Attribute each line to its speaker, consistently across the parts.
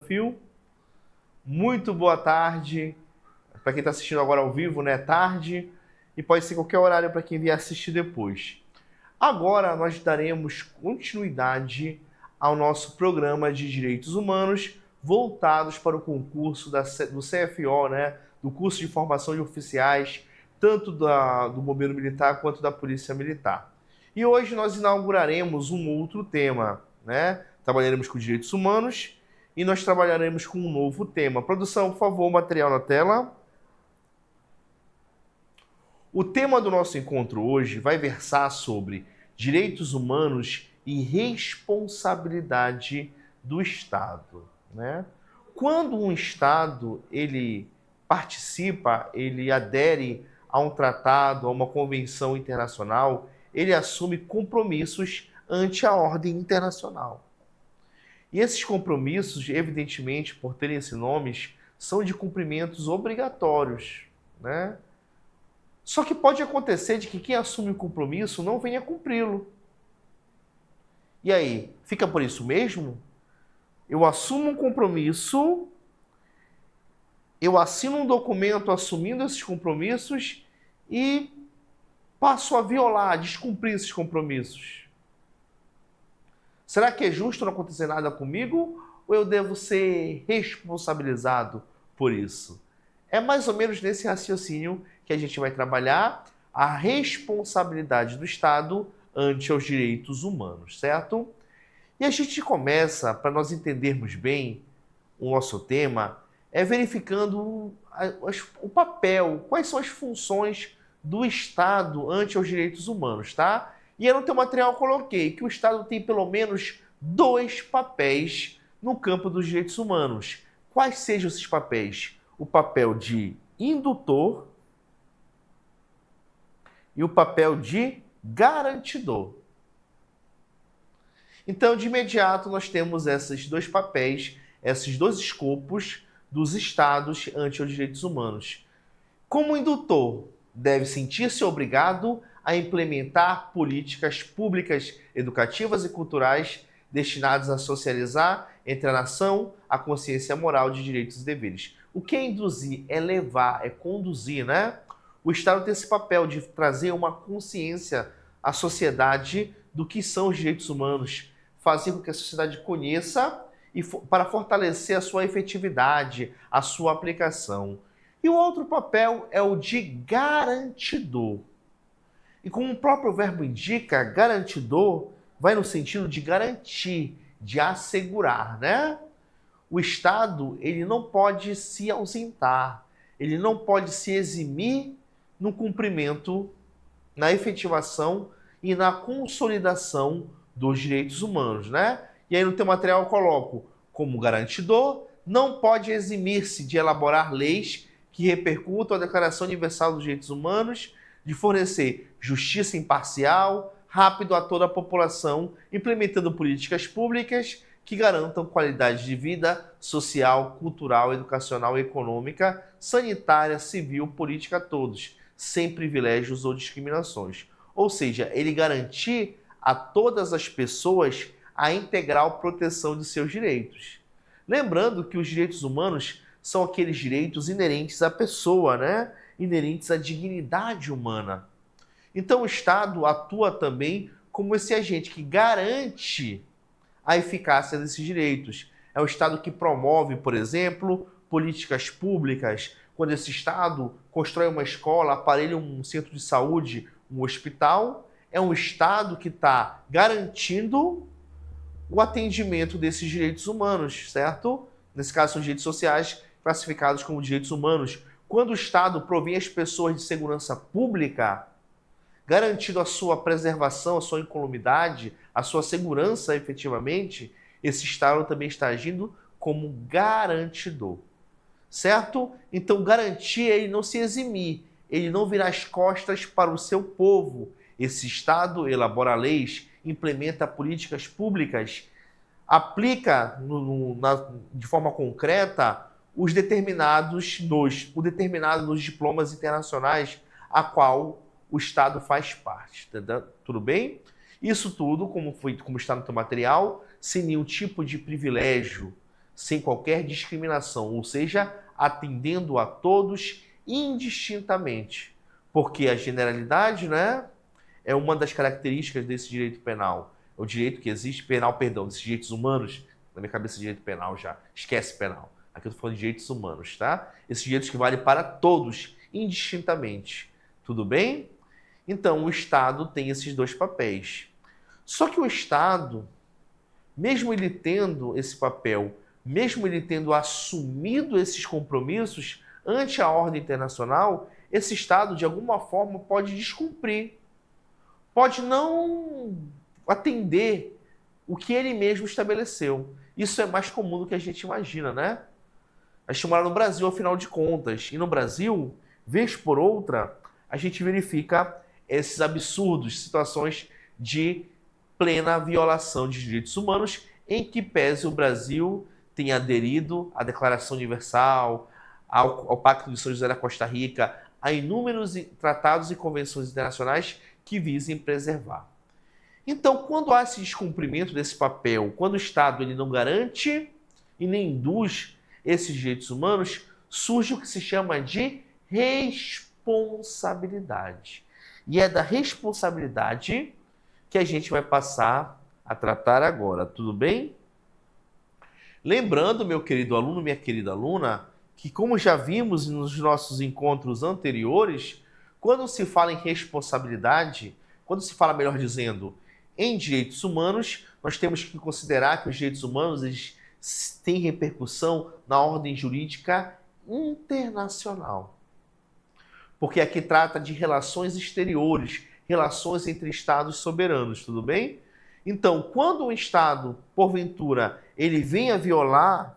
Speaker 1: Fio. Muito boa tarde para quem está assistindo agora ao vivo, né? Tarde, e pode ser qualquer horário para quem vier assistir depois. Agora nós daremos continuidade ao nosso programa de Direitos Humanos voltados para o concurso do CFO, né? Do curso de formação de oficiais, tanto do Bombeiro Militar quanto da Polícia Militar. E hoje nós inauguraremos um outro tema, né? Trabalharemos com direitos humanos e nós trabalharemos com um novo tema. Produção, por favor, material na tela. O tema do nosso encontro hoje vai versar sobre direitos humanos e responsabilidade do Estado, né? Quando um Estado ele participa, ele adere a um tratado, a uma convenção internacional, ele assume compromissos ante a ordem internacional. E esses compromissos, evidentemente, por terem esses nomes, são de cumprimentos obrigatórios, né? Só que pode acontecer de que quem assume o compromisso não venha cumpri-lo. E aí, fica por isso mesmo? Eu assumo um compromisso, eu assino um documento assumindo esses compromissos e passo a violar, a descumprir esses compromissos. Será que é justo não acontecer nada comigo ou eu devo ser responsabilizado por isso? É mais ou menos nesse raciocínio que a gente vai trabalhar a responsabilidade do Estado ante os direitos humanos, certo? E a gente começa, para nós entendermos bem o nosso tema, verificando o papel, quais são as funções do Estado ante os direitos humanos, tá? E eu no teu material coloquei que o Estado tem pelo menos 2 papéis no campo dos direitos humanos. Quais sejam esses papéis? O papel de indutor e o papel de garantidor. Então, de imediato, nós temos esses 2 papéis, esses 2 escopos dos Estados ante os direitos humanos. Como indutor, deve sentir-se obrigado a implementar políticas públicas, educativas e culturais destinadas a socializar entre a nação a consciência moral de direitos e deveres. O que é induzir? É levar, é conduzir, né? O Estado tem esse papel de trazer uma consciência à sociedade do que são os direitos humanos, fazer com que a sociedade conheça e para fortalecer a sua efetividade, a sua aplicação. E o outro papel é o de garantidor. E como o próprio verbo indica, garantidor vai no sentido de garantir, de assegurar, né? O Estado, ele não pode se ausentar, ele não pode se eximir no cumprimento, na efetivação e na consolidação dos direitos humanos, né? E aí no teu material eu coloco, como garantidor, não pode eximir-se de elaborar leis que repercutam a Declaração Universal dos Direitos Humanos, de fornecer justiça imparcial, rápido a toda a população, implementando políticas públicas que garantam qualidade de vida social, cultural, educacional, econômica, sanitária, civil, política a todos, sem privilégios ou discriminações. Ou seja, ele garantir a todas as pessoas a integral proteção de seus direitos. Lembrando que os direitos humanos são aqueles direitos inerentes à pessoa, né? Inerentes à dignidade humana. Então o Estado atua também como esse agente que garante a eficácia desses direitos. É o Estado que promove, por exemplo, políticas públicas. Quando esse Estado constrói uma escola, aparelha um centro de saúde, um hospital, é um Estado que está garantindo o atendimento desses direitos humanos, certo? Nesse caso, são direitos sociais classificados como direitos humanos. Quando o Estado provém as pessoas de segurança pública, garantindo a sua preservação, a sua incolumidade, a sua segurança efetivamente, esse Estado também está agindo como garantidor, certo? Então, garantir é ele não se eximir, ele não virar as costas para o seu povo. Esse Estado elabora leis, implementa políticas públicas, aplica de forma concreta o determinado nos diplomas internacionais a qual o Estado faz parte. Tá? Tudo bem? Isso tudo, como está no teu material, sem nenhum tipo de privilégio, sem qualquer discriminação, ou seja, atendendo a todos indistintamente. Porque a generalidade, né, é uma das características desse direito penal. É o direito que existe, desses direitos humanos. Na minha cabeça, direito penal já. Esquece penal. Aqui eu estou falando de direitos humanos, tá? Esses direitos que valem para todos, indistintamente. Tudo bem? Então, o Estado tem esses dois papéis. Só que o Estado, mesmo ele tendo esse papel, mesmo ele tendo assumido esses compromissos ante a ordem internacional, esse Estado, de alguma forma, pode descumprir. Pode não atender o que ele mesmo estabeleceu. Isso é mais comum do que a gente imagina, né? A gente mora no Brasil, afinal de contas. E no Brasil, vez por outra, a gente verifica esses absurdos, situações de plena violação de direitos humanos, em que pese o Brasil tenha aderido à Declaração Universal, ao Pacto de São José da Costa Rica, a inúmeros tratados e convenções internacionais que visem preservar. Então, quando há esse descumprimento desse papel, quando o Estado ele não garante e nem induz esses direitos humanos, surge o que se chama de responsabilidade. E é da responsabilidade que a gente vai passar a tratar agora, tudo bem? Lembrando, meu querido aluno, minha querida aluna, que como já vimos nos nossos encontros anteriores, quando se fala em responsabilidade, quando se fala, melhor dizendo, em direitos humanos, nós temos que considerar que os direitos humanos eles têm repercussão na ordem jurídica internacional. Porque aqui trata de relações exteriores, relações entre estados soberanos, tudo bem? Então, quando um Estado, porventura, ele vem a violar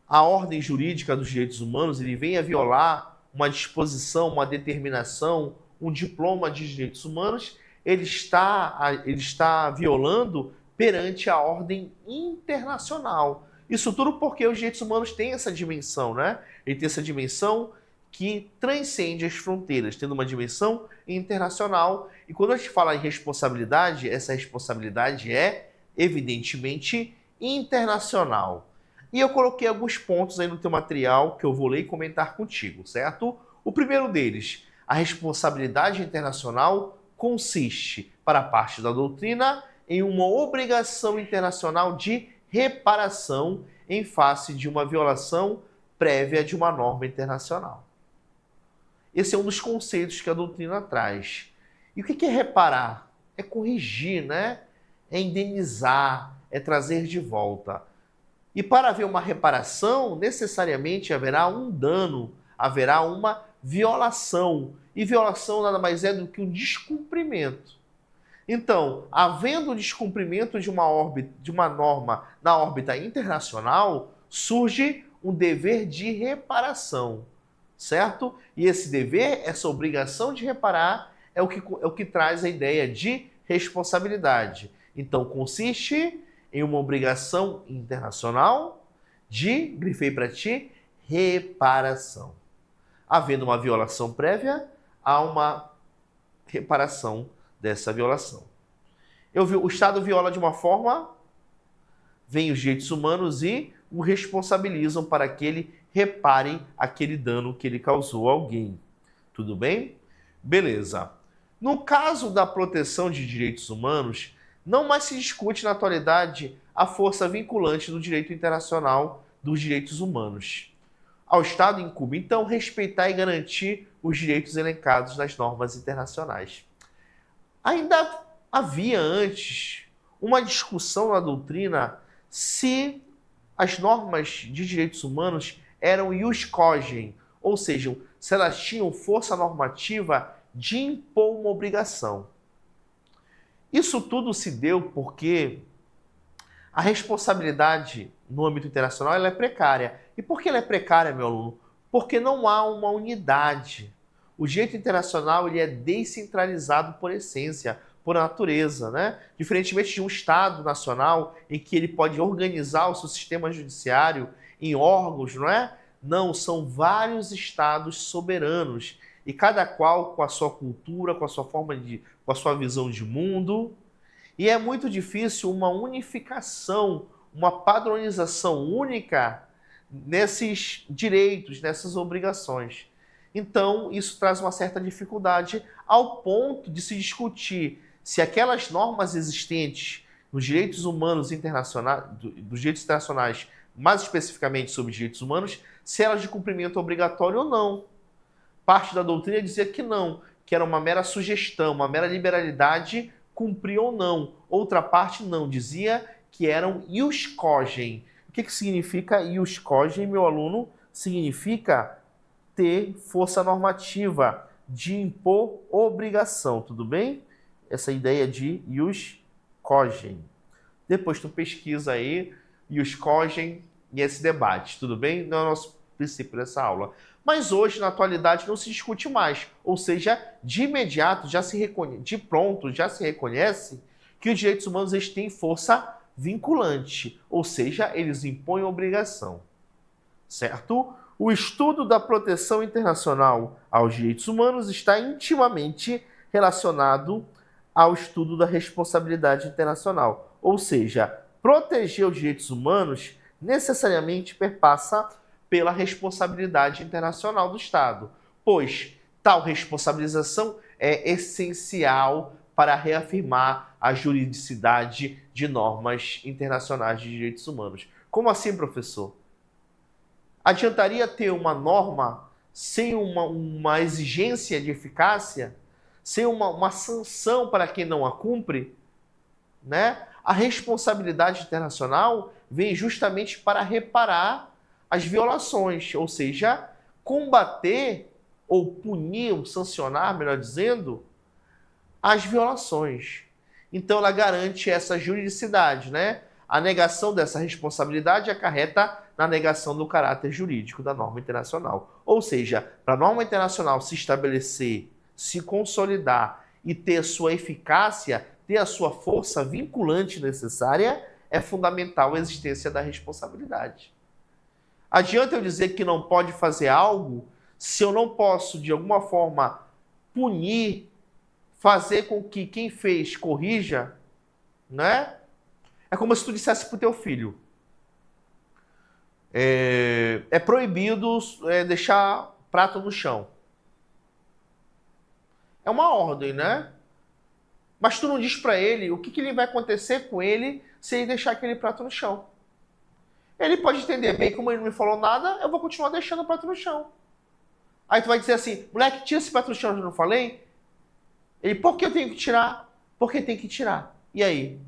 Speaker 1: a ordem jurídica dos direitos humanos, ele vem a violar uma disposição, uma determinação, um diploma de direitos humanos, ele está violando perante a ordem internacional. Isso tudo porque os direitos humanos têm essa dimensão, né? Ele tem essa dimensão que transcende as fronteiras, tendo uma dimensão internacional. E quando a gente fala em responsabilidade, essa responsabilidade é, evidentemente, internacional. E eu coloquei alguns pontos aí no teu material que eu vou ler e comentar contigo, certo? O primeiro deles, a responsabilidade internacional consiste, para a parte da doutrina, em uma obrigação internacional de reparação em face de uma violação prévia de uma norma internacional. Esse é um dos conceitos que a doutrina traz. E o que é reparar? É corrigir, né? É indenizar, é trazer de volta. E para haver uma reparação, necessariamente haverá um dano, haverá uma violação. E violação nada mais é do que um descumprimento. Então, havendo o descumprimento de uma norma na órbita internacional, surge um dever de reparação, certo? E esse dever, essa obrigação de reparar, é o que traz a ideia de responsabilidade. Então, consiste em uma obrigação internacional de, grifei para ti, reparação. Havendo uma violação prévia, há uma reparação dessa violação. O Estado viola de uma forma, vem os direitos humanos e o responsabilizam para que ele repare aquele dano que ele causou a alguém. Tudo bem? Beleza. No caso da proteção de direitos humanos, não mais se discute na atualidade a força vinculante do direito internacional dos direitos humanos. Ao Estado incumbe, então, respeitar e garantir os direitos elencados nas normas internacionais. Ainda havia antes uma discussão na doutrina se as normas de direitos humanos eram ius cogens, ou seja, se elas tinham força normativa de impor uma obrigação. Isso tudo se deu porque a responsabilidade no âmbito internacional ela é precária. E por que ela é precária, meu aluno? Porque não há uma unidade. O direito internacional ele é descentralizado por essência, por natureza, né? Diferentemente de um Estado nacional em que ele pode organizar o seu sistema judiciário em órgãos, não é? Não, são vários estados soberanos e cada qual com a sua cultura, com a sua com a sua visão de mundo. E é muito difícil uma unificação, uma padronização única nesses direitos, nessas obrigações. Então, isso traz uma certa dificuldade ao ponto de se discutir se aquelas normas existentes nos direitos humanos internacionais, dos direitos internacionais, mais especificamente sobre direitos humanos, se elas de cumprimento obrigatório ou não. Parte da doutrina dizia que não, que era uma mera sugestão, uma mera liberalidade, cumprir ou não. Outra parte não, dizia que eram ius cogens. O que significa ius cogens, meu aluno? Significa ter força normativa, de impor obrigação, tudo bem? Essa ideia de ius cogens. Depois tu pesquisa aí ius cogens e esse debate, tudo bem? Não é o nosso princípio dessa aula. Mas hoje, na atualidade, não se discute mais. Ou seja, de imediato, de pronto, já se reconhece que os direitos humanos eles têm força vinculante. Ou seja, eles impõem obrigação. Certo? O estudo da proteção internacional aos direitos humanos está intimamente relacionado ao estudo da responsabilidade internacional. Ou seja, proteger os direitos humanos necessariamente perpassa pela responsabilidade internacional do Estado, pois tal responsabilização é essencial para reafirmar a juridicidade de normas internacionais de direitos humanos. Como assim, professor? Adiantaria ter uma norma sem uma exigência de eficácia, sem uma sanção para quem não a cumpre? Né? A responsabilidade internacional vem justamente para reparar as violações, ou seja, combater ou punir, ou sancionar, melhor dizendo, as violações. Então ela garante essa juridicidade, né? A negação dessa responsabilidade acarreta na negação do caráter jurídico da norma internacional. Ou seja, para a norma internacional se estabelecer, se consolidar e ter sua eficácia, ter a sua força vinculante necessária, é fundamental a existência da responsabilidade. Adianta eu dizer que não pode fazer algo se eu não posso, de alguma forma, punir, fazer com que quem fez corrija, né? É como se tu dissesse para o teu filho, é proibido deixar prato no chão. É uma ordem, né? Mas tu não diz para ele o que ele vai acontecer com ele se ele deixar aquele prato no chão. Ele pode entender, bem, como ele não me falou nada, eu vou continuar deixando o prato no chão. Aí tu vai dizer assim, moleque, tira esse prato no chão, eu não falei? Ele, por que eu tenho que tirar? Porque tem que tirar. E aí?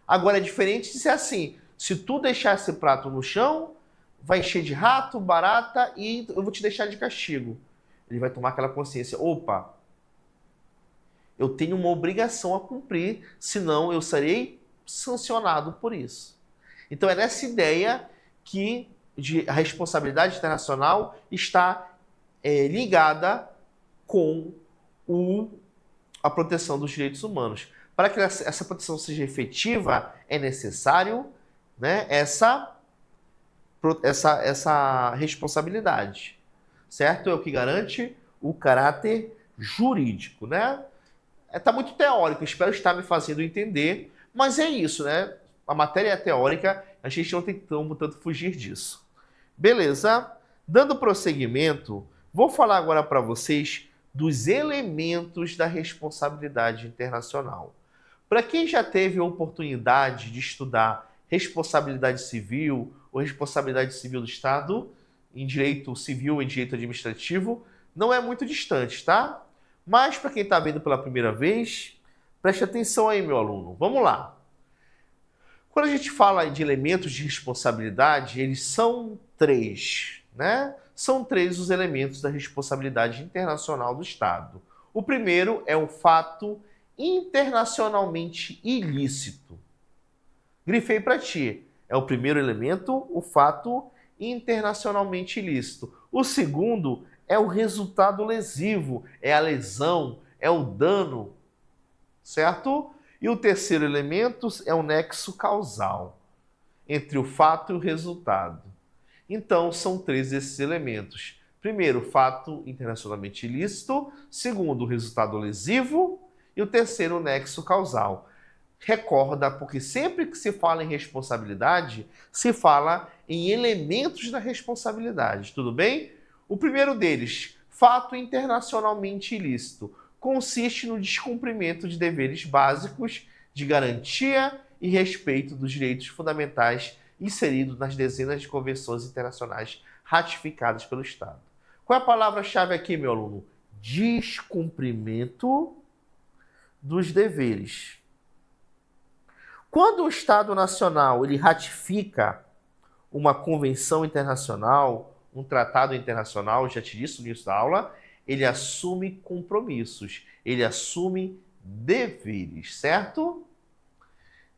Speaker 1: Agora é diferente de ser assim, se tu deixar esse prato no chão, vai encher de rato, barata e eu vou te deixar de castigo. Ele vai tomar aquela consciência, opa, eu tenho uma obrigação a cumprir, senão eu serei sancionado por isso. Então é nessa ideia que a responsabilidade internacional está ligada com a proteção dos direitos humanos. Para que essa proteção seja efetiva, é necessário, né, essa responsabilidade. Certo? É o que garante o caráter jurídico, né? Tá muito teórico, espero estar me fazendo entender, mas é isso, né? A matéria é teórica, a gente não tem como tanto fugir disso. Beleza? Dando prosseguimento, vou falar agora para vocês dos elementos da responsabilidade internacional. Para quem já teve a oportunidade de estudar responsabilidade civil ou responsabilidade civil do Estado, em direito civil e direito administrativo, não é muito distante, tá? Mas para quem está vendo pela primeira vez, preste atenção aí, meu aluno. Vamos lá. Quando a gente fala de elementos de responsabilidade, eles são três, né? São três os elementos da responsabilidade internacional do Estado. O primeiro é o fato internacionalmente ilícito. Grifei para ti. É o primeiro elemento, o fato internacionalmente ilícito. O segundo é o resultado lesivo, é a lesão, é o dano, certo? E o terceiro elemento é o nexo causal entre o fato e o resultado. Então, são três esses elementos. Primeiro, o fato internacionalmente ilícito. Segundo, o resultado lesivo. E o terceiro, o nexo causal. Recorda, porque sempre que se fala em responsabilidade, se fala em elementos da responsabilidade, tudo bem? O primeiro deles, fato internacionalmente ilícito, consiste no descumprimento de deveres básicos de garantia e respeito dos direitos fundamentais inseridos nas dezenas de convenções internacionais ratificadas pelo Estado. Qual é a palavra-chave aqui, meu aluno? Descumprimento dos deveres. Quando o Estado Nacional ele ratifica uma convenção internacional, um tratado internacional, já te disse no início da aula, ele assume compromissos, ele assume deveres, certo?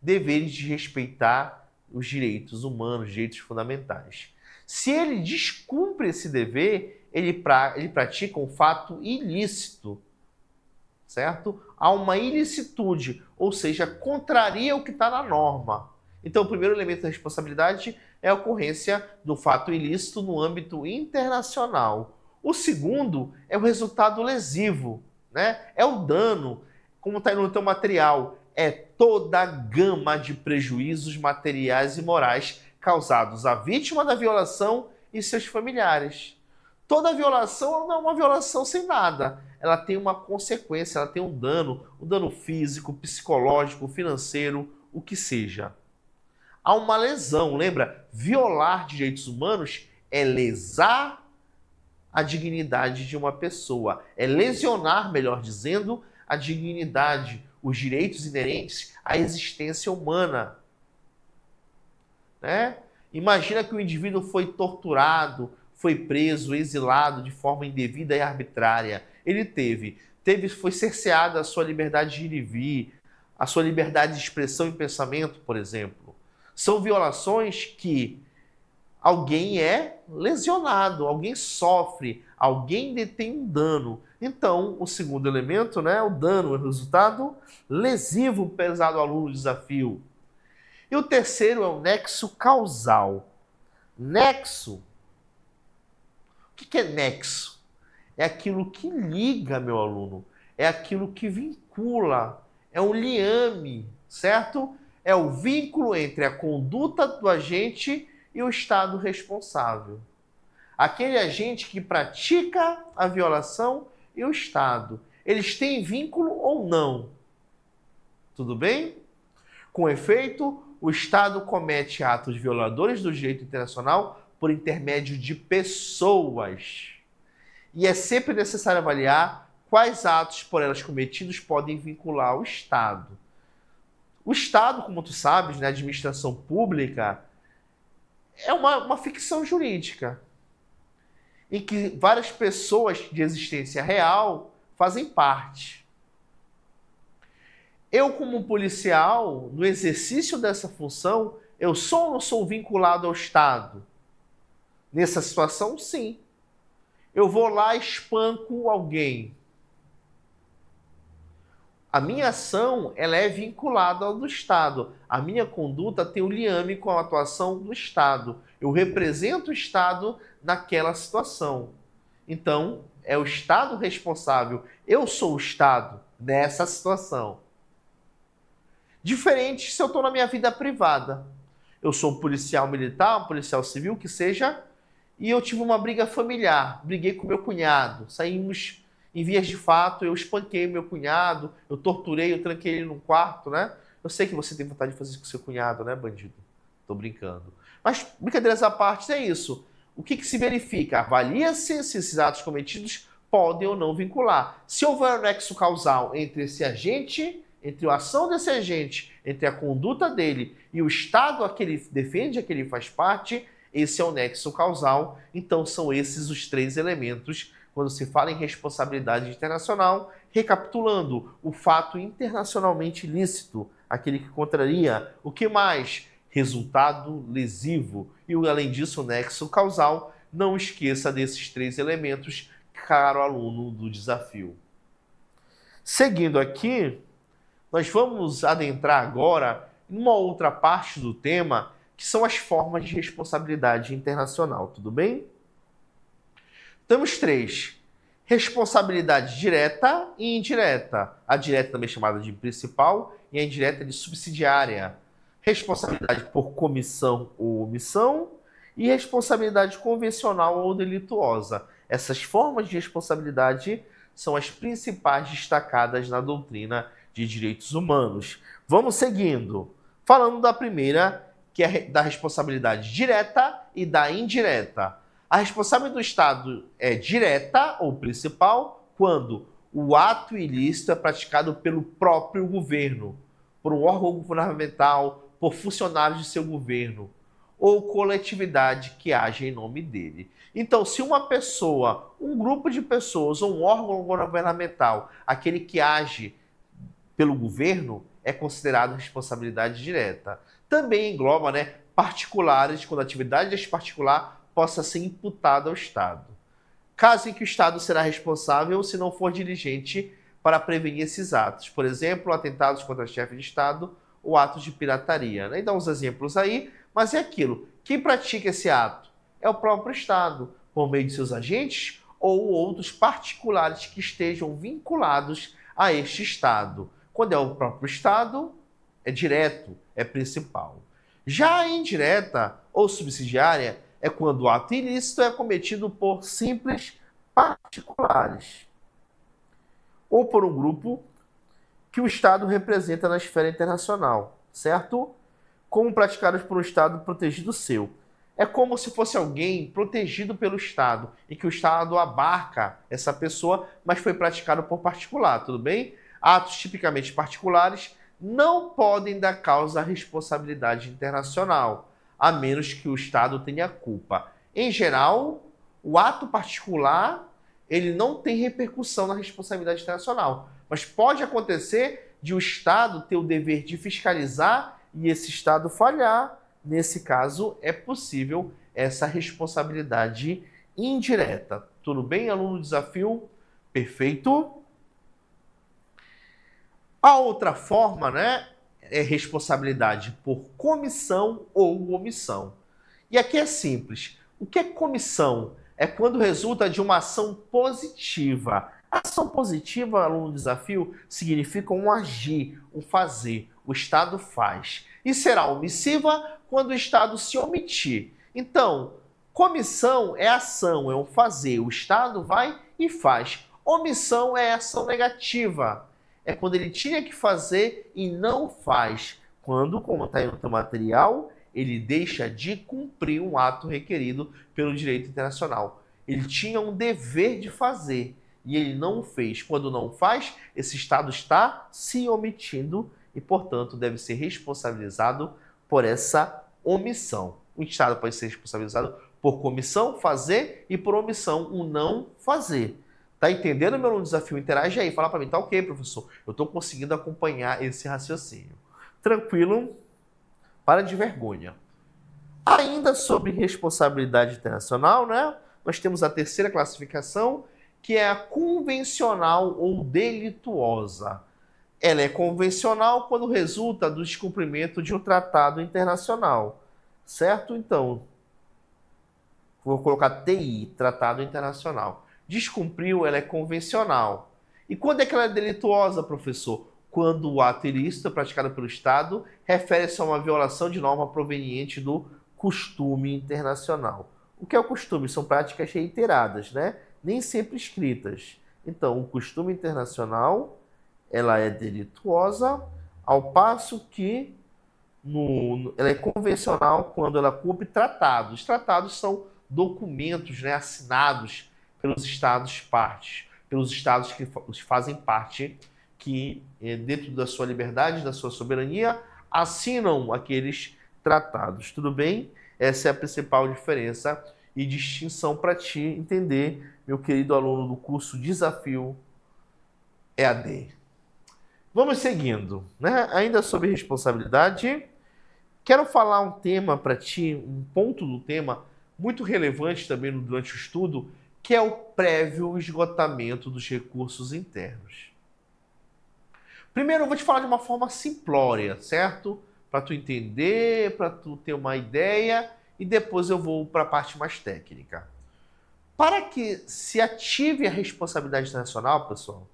Speaker 1: Deveres de respeitar os direitos humanos, direitos fundamentais. Se ele descumpre esse dever, ele pratica um fato ilícito, certo? Há uma ilicitude, ou seja, contraria o que está na norma. Então, o primeiro elemento da responsabilidade é a ocorrência do fato ilícito no âmbito internacional. O segundo é o resultado lesivo, né? É o dano, como está no teu material, é toda a gama de prejuízos materiais e morais causados à vítima da violação e seus familiares. Toda violação não é uma violação sem nada. Ela tem uma consequência, ela tem um dano físico, psicológico, financeiro, o que seja. Há uma lesão, lembra? Violar direitos humanos é lesar a dignidade de uma pessoa, é lesionar, melhor dizendo, a dignidade, os direitos inerentes à existência humana. Né? Imagina que o indivíduo foi torturado, foi preso, exilado de forma indevida e arbitrária. Ele foi cerceada a sua liberdade de ir e vir, a sua liberdade de expressão e pensamento, por exemplo. São violações que alguém é lesionado, alguém sofre, alguém detém um dano. Então, o segundo elemento, né, o dano, o resultado lesivo pesado ao aluno do desafio. E o terceiro é o nexo causal. Nexo. O que é nexo? É aquilo que liga, meu aluno. É aquilo que vincula. É um liame, certo? É o vínculo entre a conduta do agente e o Estado responsável. Aquele agente que pratica a violação e o Estado. Eles têm vínculo ou não? Tudo bem? Com efeito, o Estado comete atos violadores do direito internacional por intermédio de pessoas. E é sempre necessário avaliar quais atos por elas cometidos podem vincular o Estado. O Estado, como tu sabes, né, a administração pública, é uma ficção jurídica, em que várias pessoas de existência real fazem parte. Eu, como policial, no exercício dessa função, eu sou ou não sou vinculado ao Estado? Nessa situação, sim. Eu vou lá e espanco alguém. A minha ação ela é vinculada ao do Estado. A minha conduta tem um liame com a atuação do Estado. Eu represento o Estado naquela situação. Então, é o Estado responsável. Eu sou o Estado nessa situação. Diferente se eu estou na minha vida privada. Eu sou um policial militar, um policial civil, que seja, e eu tive uma briga familiar. Briguei com meu cunhado. Saímos em vias de fato, eu espanquei meu cunhado, eu torturei, eu tranquei ele num quarto, né? Eu sei que você tem vontade de fazer isso com seu cunhado, né, bandido? Tô brincando. Mas, brincadeiras à parte, é isso. O que se verifica? Avalia-se se esses atos cometidos podem ou não vincular. Se houver um nexo causal entre esse agente, entre a ação desse agente, entre a conduta dele e o Estado a que ele defende, a que ele faz parte, esse é o nexo causal. Então, são esses os três elementos quando se fala em responsabilidade internacional, recapitulando o fato internacionalmente ilícito, aquele que contraria, o que mais? Resultado lesivo. E, além disso, o nexo causal. Não esqueça desses três elementos, caro aluno do desafio. Seguindo aqui, nós vamos adentrar agora em uma outra parte do tema, que são as formas de responsabilidade internacional, tudo bem? Temos três: responsabilidade direta e indireta. A direta também é chamada de principal e a indireta de subsidiária. Responsabilidade por comissão ou omissão e responsabilidade convencional ou delituosa. Essas formas de responsabilidade são as principais destacadas na doutrina de direitos humanos. Vamos seguindo. Falando da primeira, que é da responsabilidade direta e da indireta. A responsabilidade do Estado é direta ou principal quando o ato ilícito é praticado pelo próprio governo, por um órgão governamental, por funcionários de seu governo ou coletividade que age em nome dele. Então, se uma pessoa, um grupo de pessoas ou um órgão governamental, aquele que age pelo governo, é considerado responsabilidade direta. Também engloba, particulares, quando a atividade deste particular possa ser imputada ao Estado. Caso em que o Estado será responsável se não for diligente para prevenir esses atos. Por exemplo, atentados contra chefe de Estado ou atos de pirataria. E dá uns exemplos aí, mas é aquilo. Quem pratica esse ato é o próprio Estado, por meio de seus agentes ou outros particulares que estejam vinculados a este Estado. Quando é o próprio Estado, é direto, é principal. Já a indireta ou subsidiária é quando o ato ilícito é cometido por simples particulares ou por um grupo que o Estado representa na esfera internacional, certo? Como praticados por um Estado protegido seu. É como se fosse alguém protegido pelo Estado e que o Estado abarca essa pessoa, mas foi praticado por particular, tudo bem? Atos tipicamente particulares não podem dar causa à responsabilidade internacional, a menos que o Estado tenha culpa. Em geral, o ato particular ele não tem repercussão na responsabilidade internacional, mas pode acontecer de o Estado ter o dever de fiscalizar e esse Estado falhar. Nesse caso, é possível essa responsabilidade indireta. Tudo bem, aluno do desafio? Perfeito. A outra forma, é responsabilidade por comissão ou omissão. E aqui é simples. O que é comissão? É quando resulta de uma ação positiva. Ação positiva, aluno do desafio, significa um agir, um fazer. O Estado faz. E será omissiva quando o Estado se omitir. Então, comissão é ação, é um fazer. O Estado vai e faz. Omissão é ação negativa. É quando ele tinha que fazer e não faz. Quando, como está no teu material, ele deixa de cumprir um ato requerido pelo direito internacional. Ele tinha um dever de fazer e ele não o fez. Quando não faz, esse Estado está se omitindo e, portanto, deve ser responsabilizado por essa omissão. O Estado pode ser responsabilizado por comissão, fazer, e por omissão, o não fazer. Tá entendendo, meu aluno? Desafio? Interage aí, fala para mim. Tá ok, professor? Eu estou conseguindo acompanhar esse raciocínio. Tranquilo? Para de vergonha. Ainda sobre responsabilidade internacional, nós temos a terceira classificação, que é a convencional ou delituosa. Ela é convencional quando resulta do descumprimento de um tratado internacional, certo? Então, vou colocar TI, Tratado Internacional. Descumpriu, ela é convencional. E quando é que ela é delituosa, professor? Quando o ato ilícito praticado pelo Estado refere-se a uma violação de norma proveniente do costume internacional. O que é o costume? São práticas reiteradas, nem sempre escritas. Então, o costume internacional ela é delituosa, ao passo que ela é convencional quando ela cumpre tratados. Tratados são documentos assinados pelos Estados partes, pelos Estados que fazem parte, que dentro da sua liberdade, da sua soberania, assinam aqueles tratados. Tudo bem? Essa é a principal diferença e distinção para ti entender, meu querido aluno do curso Desafio EAD. Vamos seguindo, Ainda sobre responsabilidade, quero falar um tema para ti, um ponto do tema muito relevante também durante o estudo, que é o prévio esgotamento dos recursos internos. Primeiro eu vou te falar de uma forma simplória, certo? Para tu entender, para tu ter uma ideia, e depois eu vou para a parte mais técnica. Para que se ative a responsabilidade internacional, pessoal,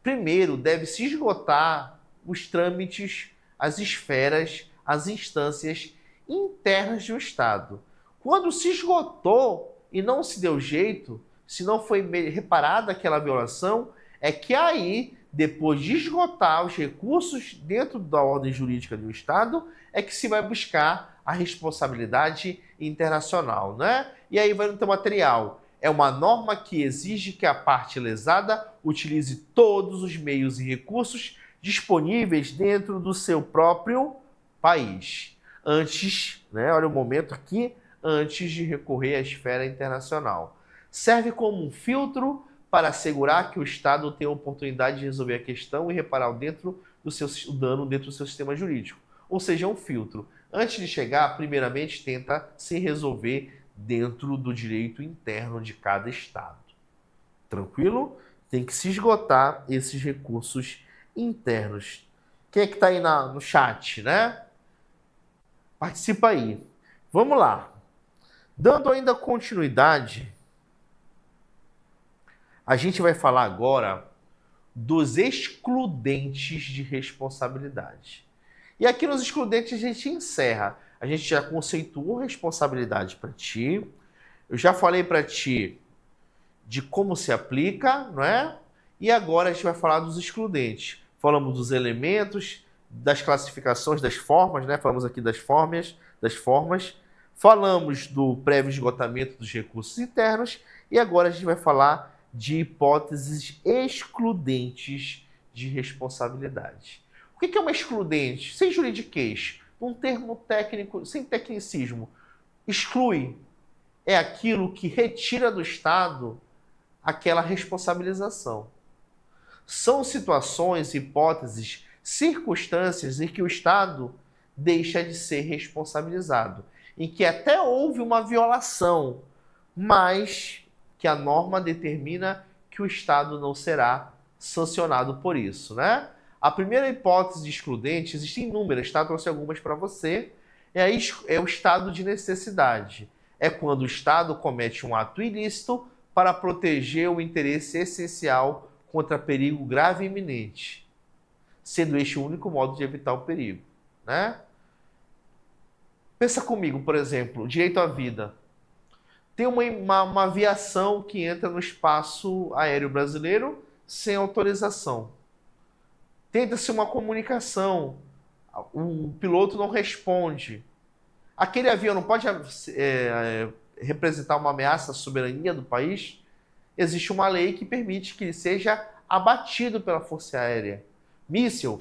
Speaker 1: primeiro deve se esgotar os trâmites, as esferas, as instâncias internas do Estado. Quando se esgotou e não se deu jeito, se não foi reparada aquela violação, é que aí, depois de esgotar os recursos dentro da ordem jurídica do Estado, é que se vai buscar a responsabilidade internacional, né? E aí vai no teu material. É uma norma que exige que a parte lesada utilize todos os meios e recursos disponíveis dentro do seu próprio país. Antes, né, olha o momento aqui, antes de recorrer à esfera internacional. Serve como um filtro para assegurar que o Estado tenha a oportunidade de resolver a questão e reparar o dano dentro do seu sistema jurídico. Ou seja, é um filtro. Antes de chegar, primeiramente tenta se resolver dentro do direito interno de cada Estado. Tranquilo? Tem que se esgotar esses recursos internos. Quem é que está aí no chat, né? Participa aí. Vamos lá. Dando ainda continuidade, a gente vai falar agora dos excludentes de responsabilidade. E aqui nos excludentes a gente encerra. A gente já conceituou responsabilidade para ti. Eu já falei para ti de como se aplica, não é? E agora a gente vai falar dos excludentes. Falamos dos elementos, das classificações, das formas, né? Falamos aqui das formas. Falamos do prévio esgotamento dos recursos internos. E agora a gente vai falar de hipóteses excludentes de responsabilidade. O que é uma excludente? Sem juridiquês, um termo técnico, sem tecnicismo. Exclui é aquilo que retira do Estado aquela responsabilização. São situações, hipóteses, circunstâncias em que o Estado deixa de ser responsabilizado, em que até houve uma violação, mas que a norma determina que o Estado não será sancionado por isso, né? A primeira hipótese de excludente, existem inúmeras, tá? Trouxe algumas para você, é o estado de necessidade. É quando o Estado comete um ato ilícito para proteger o interesse essencial contra perigo grave e iminente, sendo este o único modo de evitar o perigo, né? Pensa comigo, por exemplo, direito à vida. Tem uma aviação que entra no espaço aéreo brasileiro sem autorização. Tenta-se uma comunicação, o piloto não responde. Aquele avião não pode representar uma ameaça à soberania do país? Existe uma lei que permite que ele seja abatido pela Força Aérea. Míssil,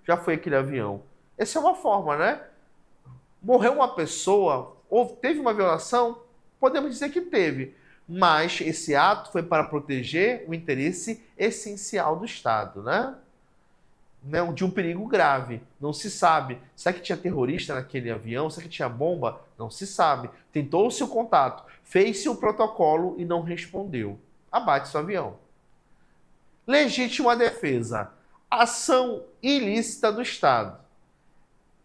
Speaker 1: já foi aquele avião. Essa é uma forma, né? Morreu uma pessoa, ou teve uma violação, podemos dizer que teve. Mas esse ato foi para proteger o interesse essencial do Estado, né? De um perigo grave. Não se sabe. Será que tinha terrorista naquele avião? Será que tinha bomba? Não se sabe. Tentou-se o contato, fez-se o protocolo e não respondeu. Abate-se o avião. Legítima defesa. Ação ilícita do Estado.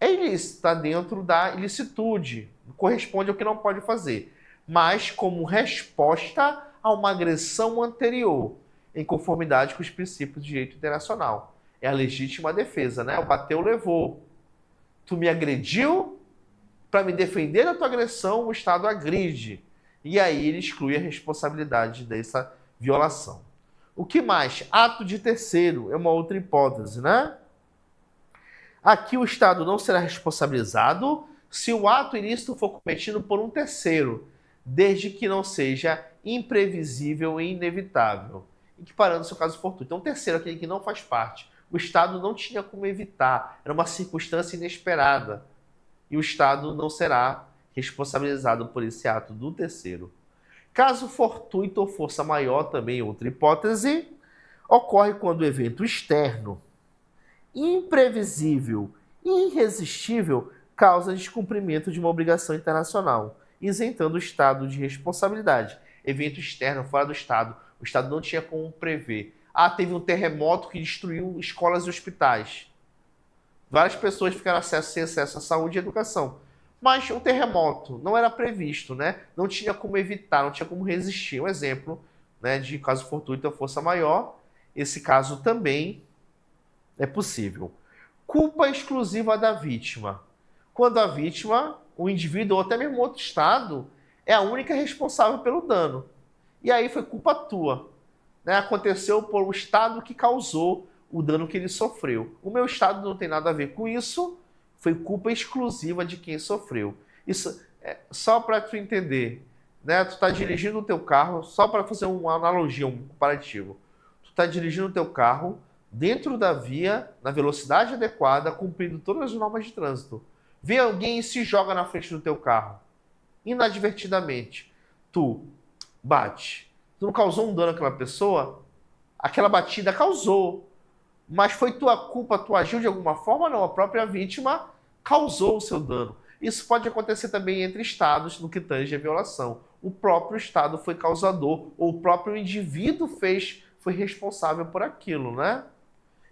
Speaker 1: É ilícita dentro da ilicitude. Corresponde ao que não pode fazer. Mas como resposta a uma agressão anterior, em conformidade com os princípios de direito internacional. É a legítima defesa, né? O bateu, levou. Tu me agrediu, para me defender da tua agressão, o Estado agride. E aí ele exclui a responsabilidade dessa violação. O que mais? Ato de terceiro é uma outra hipótese, né? Aqui o Estado não será responsabilizado se o ato ilícito for cometido por um terceiro, desde que não seja imprevisível e inevitável, equiparando-se ao caso fortuito. Então, o terceiro, aquele que não faz parte. O Estado não tinha como evitar, era uma circunstância inesperada. E o Estado não será responsabilizado por esse ato do terceiro. Caso fortuito ou força maior, também outra hipótese, ocorre quando o evento externo, imprevisível e irresistível, causa descumprimento de uma obrigação internacional, isentando o Estado de responsabilidade. Evento externo, fora do Estado. O Estado não tinha como prever. Teve um terremoto que destruiu escolas e hospitais. Várias pessoas ficaram sem acesso à saúde e educação. Mas o terremoto não era previsto, né? Não tinha como evitar, não tinha como resistir. Um exemplo, né, de caso fortuito ou força maior. Esse caso também É possível. Culpa exclusiva da vítima. Quando a vítima, o indivíduo ou até mesmo outro Estado, é a única responsável pelo dano. E aí foi culpa tua. Né? Aconteceu por um Estado que causou o dano que ele sofreu. O meu Estado não tem nada a ver com isso, foi culpa exclusiva de quem sofreu. Isso é só para tu entender. Né? Tu está dirigindo o teu carro, só para fazer uma analogia, um comparativo. Tu está dirigindo o teu carro dentro da via, na velocidade adequada, cumprindo todas as normas de trânsito. Vem alguém e se joga na frente do teu carro. Inadvertidamente. Tu bate. Tu não causou um dano àquela pessoa? Aquela batida causou. Mas foi tua culpa, tu agiu de alguma forma? Não, a própria vítima causou o seu dano. Isso pode acontecer também entre estados no que tange a violação. O próprio estado foi causador, ou o próprio indivíduo foi responsável por aquilo, né?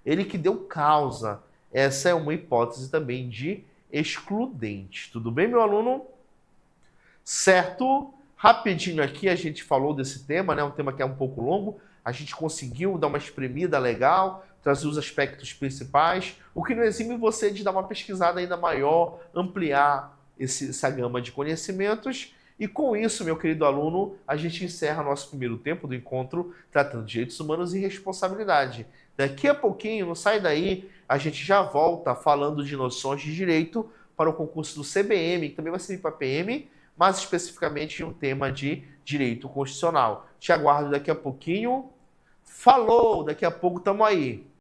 Speaker 1: Ele que deu causa. Essa é uma hipótese também de excludente. Tudo bem, meu aluno? Certo? Rapidinho aqui a gente falou desse tema, né? Um tema que é um pouco longo. A gente conseguiu dar uma espremida legal, trazer os aspectos principais, o que não exime você de dar uma pesquisada ainda maior, ampliar essa gama de conhecimentos. E com isso, meu querido aluno, a gente encerra nosso primeiro tempo do encontro tratando de direitos humanos e responsabilidade. Daqui a pouquinho, não sai daí, a gente já volta falando de noções de direito para o concurso do CBM, que também vai servir para PM, mas especificamente um tema de direito constitucional. Te aguardo daqui a pouquinho. Falou, daqui a pouco estamos aí.